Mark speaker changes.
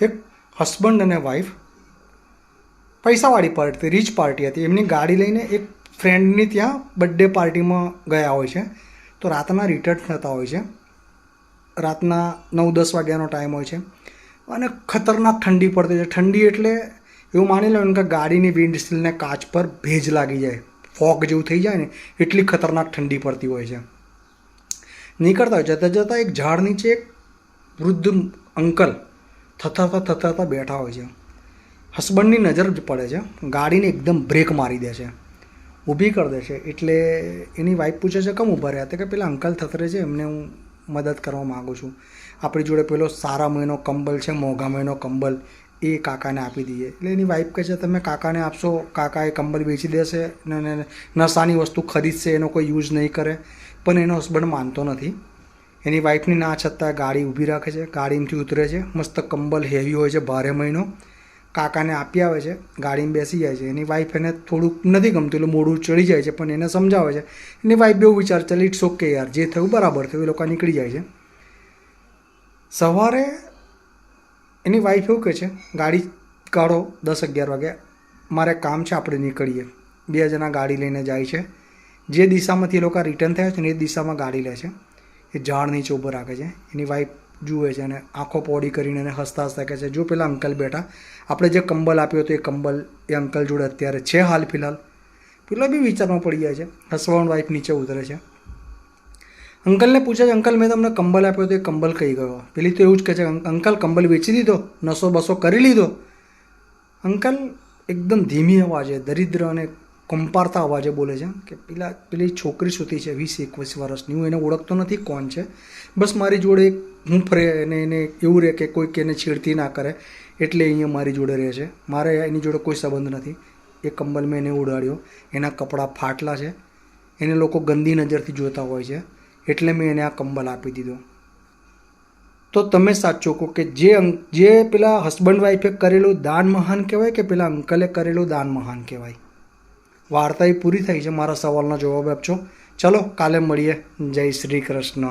Speaker 1: એક હસબન્ડ અને wife પૈસાવાળી party, rich party હતી. એમની ગાડી લઈને એક ફ્રેન્ડની ત્યાં બર્થડે પાર્ટીમાં ગયા હોય છે. તો રાતના રિટર્ન થતા હોય છે. રાતના 9-10 વાગ્યાનો ટાઈમ હોય છે અને ખતરનાક ઠંડી પડતી છે. ઠંડી એટલે એવું માની લો કે ગાડીની વિન્ડશીલ્ડને કાચ પર ભેજ લાગી જાય, ફોગ જેવું થઈ જાય ને એટલી ખતરનાક ઠંડી પડતી હોય છે. નીકળતા હોય જતાં જતાં એક ઝાડ નીચે એક વૃદ્ધ અંકલ થથરતા બેઠા હોય છે. હસબન્ડની નજર પડે છે, ગાડીને એકદમ બ્રેક મારી દે છે, ઊભી કરી દે છે. એટલે એની વાઈફ પૂછે છે, કેમ ઊભા રહ્યા? તો કે પેલા અંકલ થથરે છે, એમને હું મદદ કરવા માગું છું. આપણી જોડે પેલો સારા મહિનો કંબલ છે, મોંઘા મહિનો કંબલ, એ કાકાને આપી દઈએ. એટલે એની વાઈફ કહે છે, તમે કાકાને આપશો, કાકા એ કંબલ વેચી દેશે ને નશાની વસ્તુ ખરીદશે, એનો કોઈ યુઝ નહીં કરે. પણ એનો હસબન્ડ માનતો નથી. એની વાઈફની ના છતાં ગાડી ઊભી રાખે છે, ગાડીમાંથી ઉતરે છે. મસ્ત કંબલ હેવી હોય છે, ભારે મહિનો કાકાને આપી આવે છે, ગાડીમાં બેસી જાય છે. એની વાઈફ એને થોડુંક નથી ગમતું એટલે મોઢું ચડી જાય છે, પણ એને સમજાવે છે. એની વાઈફ બહુ વિચાર ચાલે, ઇટ્સ ઓકે યાર, જે થયું બરાબર થયું. એ લોકો નીકળી જાય છે. સવારે એની વાઈફ એવું કહે છે, ગાડી કાઢો 10-11 વાગે, મારે કામ છે, આપણે નીકળીએ. 2 જણા ગાડી લઈને જાય છે. જે દિશામાંથી એ લોકો રિટર્ન થયા છે ને એ દિશામાં ગાડી લે છે. એ ઝાડ નીચે ઊભો રાખે છે. એની વાઈફ જુએ છે અને આંખો પોડી કરીને એને હસતા હસતા કહે છે, જો પેલા અંકલ બેઠા, આપણે જે કંબલ આપ્યો હતો એ કંબલ એ અંકલ જોડે અત્યારે છે હાલ ફિલહાલ. પેલો બી વિચારમાં પડી જાય છે. હસબન્ડ વાઈફ નીચે ઉતરે છે. અંકલને પૂછે છે, અંકલ મેં તમને કંબલ આપ્યો તો એ કંબલ કઈ ગયો? પેલી તો એવું જ કહે છે, અંકલ કંબલ વેચી દીધો, નસો બસો કરી લીધો. અંકલ એકદમ ધીમી અવાજે, દરિદ્ર અને કંપારતા અવાજે બોલે છે કે પેલી છોકરી સૂતી છે 20-21 વર્ષની, હું એને ઓળખતો નથી કોણ છે, બસ મારી જોડે હું ફરે અને એને એવું રહે કે કોઈક એને છેડતી ના કરે એટલે અહીંયા મારી જોડે રહે છે. મારે એની જોડે કોઈ સંબંધ નથી. એ કંબલ મેં એને ઉડાડ્યો, એના કપડાં ફાટલા છે, એને લોકો ગંદી નજરથી જોતા હોય છે, એટલે મેં એને આ કંબલ આપી દીધો. તો તમે સાચું કહો કે જે પેલા હસબન્ડ વાઈફે કરેલું દાન મહાન કહેવાય કે પેલા અંકલે કરેલું દાન મહાન કહેવાય? વાર્તા એ પૂરી થઈ છે. મારા સવાલનો જવાબ આપજો. ચલો કાલે મળીએ. જય શ્રી કૃષ્ણ.